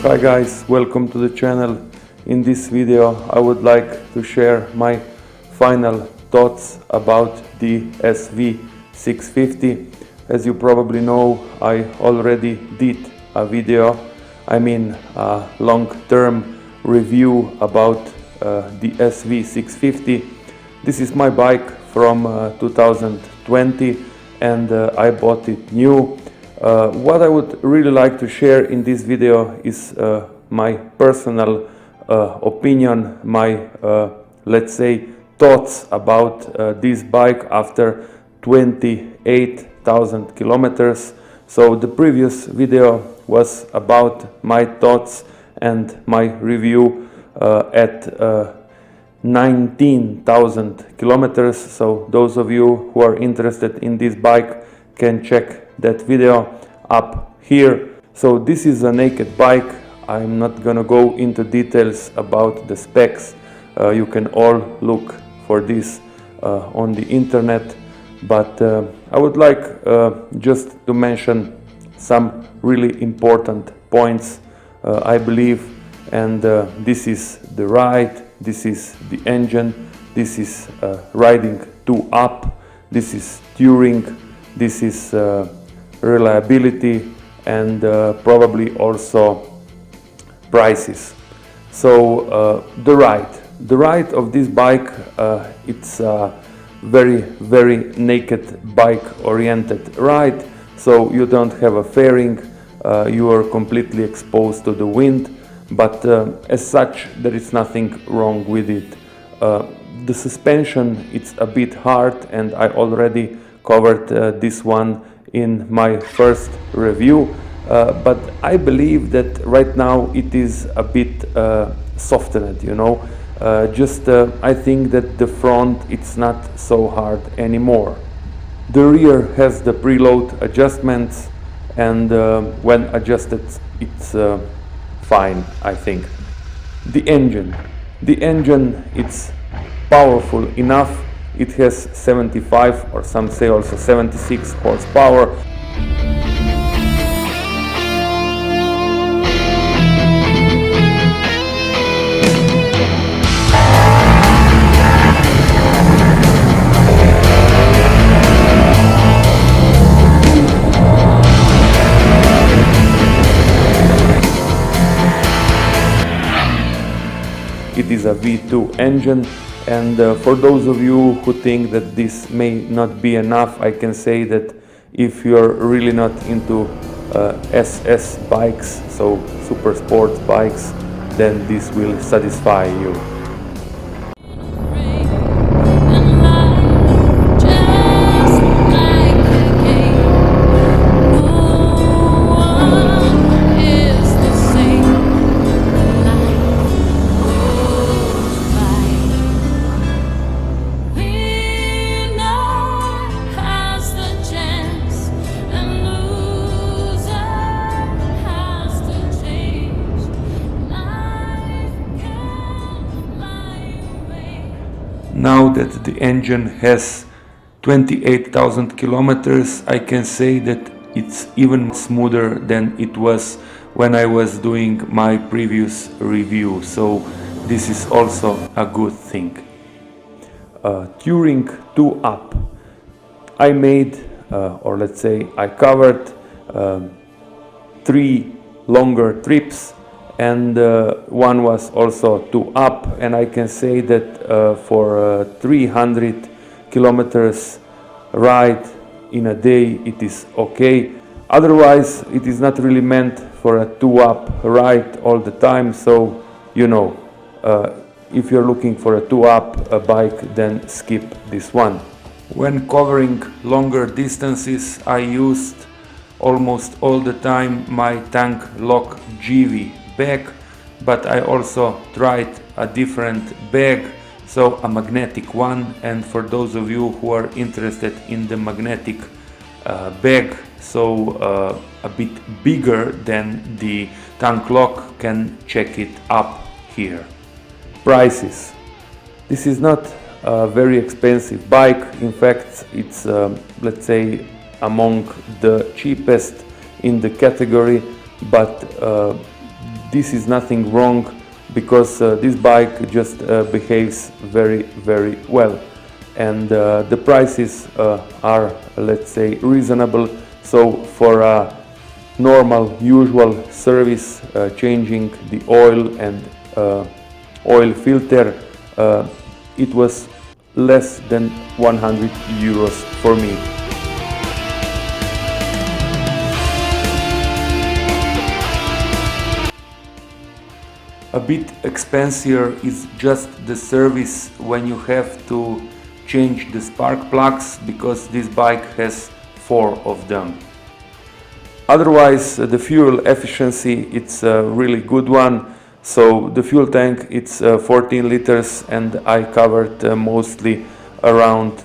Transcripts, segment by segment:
Hi guys, welcome to the channel. In this video I would like to share my final thoughts about the SV650. As you probably know, I already did a video, a long-term review about the SV650. This is my bike from 2020 and I bought it new. What I would really like to share in this video is my personal opinion, my let's say thoughts about this bike after 28,000 kilometers. So the previous video was about my thoughts and my review at 19,000 kilometers. So those of you who are interested in this bike can check that video up here. So this is a naked bike. I'm not gonna go into details about the specs. You can all look for this on the internet, but I would like just to mention some really important points, I believe, and this is the ride, this is the engine, this is riding 2-up, this is touring, this is reliability, and probably also prices. So the ride of this bike, it's a very naked bike oriented ride, so you don't have a fairing, you are completely exposed to the wind, but as such there is nothing wrong with it. The suspension, it's a bit hard, and I already covered this one in my first review, but I believe that right now it is a bit softened, you know. I think that the front, it's not so hard anymore. The rear has the preload adjustments, and when adjusted it's fine, I think. The engine, it's powerful enough. It has 75, or some say also 76 horsepower. It is a V2 engine. And for those of you who think that this may not be enough, I can say that if you're really not into SS bikes, so super sports bikes, then this will satisfy you. Now that the engine has 28,000 kilometers, I can say that it's even smoother than it was when I was doing my previous review. So this is also a good thing. Touring 2-up. I made, or let's say I covered 3 longer trips, and one was also 2-up, and I can say that for 300 kilometers ride in a day it is okay. Otherwise it is not really meant for a 2-up ride all the time, so you know, if you're looking for a 2-up bike, then skip this one. When covering longer distances, I used almost all the time my Tank Lock GV bag, but I also tried a different bag, so a magnetic one. And for those of you who are interested in the magnetic bag, so a bit bigger than the Tank Lock, can check it up here. Prices. This is not a very expensive bike. In fact, it's let's say among the cheapest in the category, but this is nothing wrong, because this bike just behaves very, very well, and the prices are, let's say, reasonable. So for a normal, usual service, changing the oil and oil filter, it was less than 100 euros for me. A bit expensive is just the service when you have to change the spark plugs, because this bike has 4 of them. Otherwise, the fuel efficiency, it's a really good one. So the fuel tank, it's 14 liters, and I covered mostly around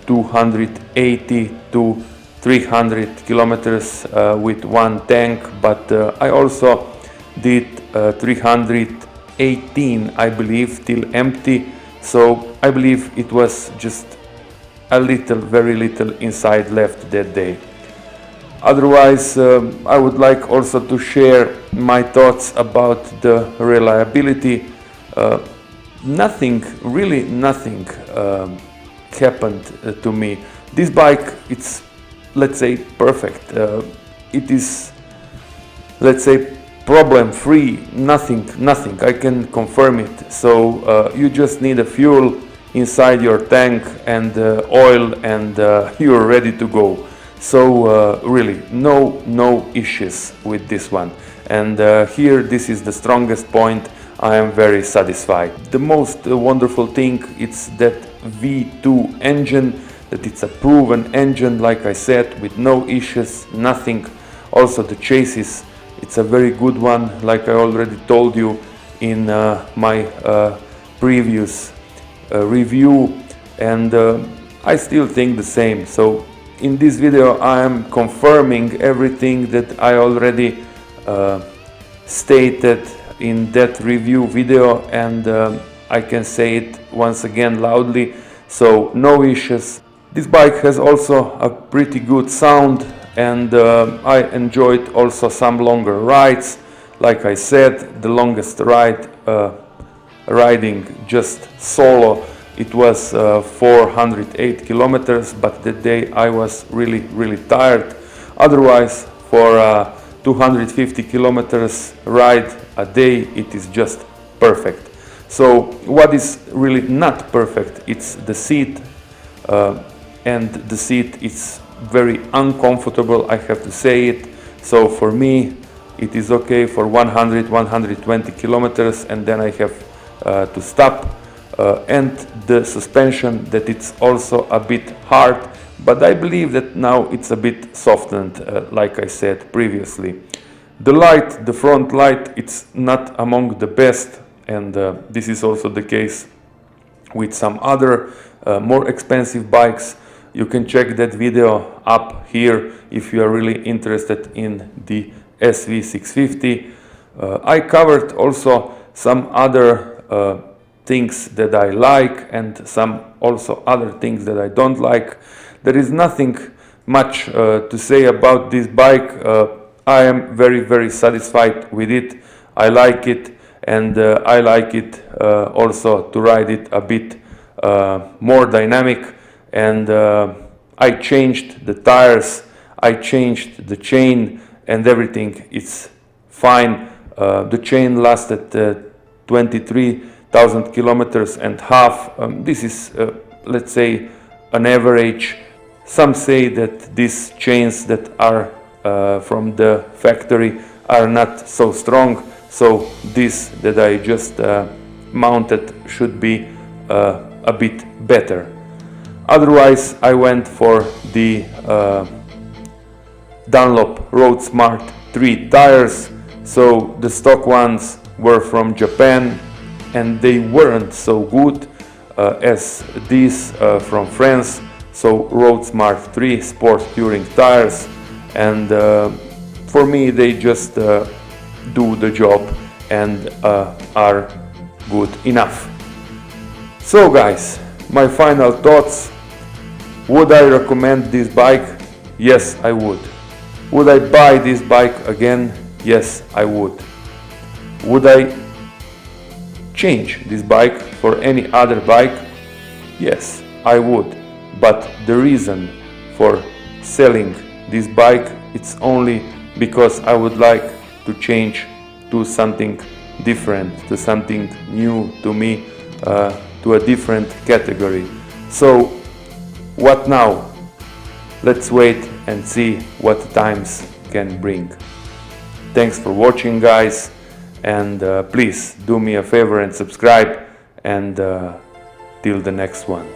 280 to 300 kilometers with one tank, but I also did 318, I believe, till empty. So I believe it was just a little, very little inside left that day. Otherwise, I would like also to share my thoughts about the reliability. Nothing, really nothing happened to me. This bike, it's, let's say, perfect. It is, let's say, problem-free, nothing, I can confirm it. So you just need a fuel inside your tank and oil, and you're ready to go. So really, no issues with this one. And here, this is the strongest point. I am very satisfied. The most wonderful thing is that V2 engine, that it's a proven engine, like I said, with no issues, nothing. Also the chassis, it's a very good one, like I already told you in my previous review, and I still think the same. So in this video I am confirming everything that I already stated in that review video, and I can say it once again loudly. So no issues. This bike has also a pretty good sound, and I enjoyed also some longer rides. Like I said, the longest ride riding just solo, it was 408 kilometers, but that day I was really tired. Otherwise, for 250 kilometers ride a day, it is just perfect. So what is really not perfect, it's the seat, and the seat is very uncomfortable, I have to say it. So for me it is okay for 100-120 kilometers, and then I have to stop. And the suspension, that it's also a bit hard, but I believe that now it's a bit softened, like I said previously. The light, the front light, it's not among the best, and this is also the case with some other more expensive bikes. You can check that video up here if you are really interested in the SV650. I covered also some other things that I like, and some also other things that I don't like. There is nothing much to say about this bike. I am very satisfied with it. I like it, and I like it also to ride it a bit more dynamic. And I changed the tires, I changed the chain, and everything is fine. The chain lasted 23,000 kilometers and half. This is, let's say, an average. Some say that these chains that are from the factory are not so strong, so this that I just mounted should be a bit better. Otherwise, I went for the Dunlop Road Smart 3 tires. So the stock ones were from Japan, and they weren't so good as these from France. So Road Smart 3 Sport Touring tires, and for me they just do the job and are good enough. So guys, my final thoughts. Would I recommend this bike? Yes, I would. Would I buy this bike again? Yes, I would. Would I change this bike for any other bike? Yes, I would, but the reason for selling this bike, it's only because I would like to change to something different, to something new to me, to a different category. So what now? Let's wait and see what times can bring. Thanks for watching, guys, and please do me a favor and subscribe, and till the next one.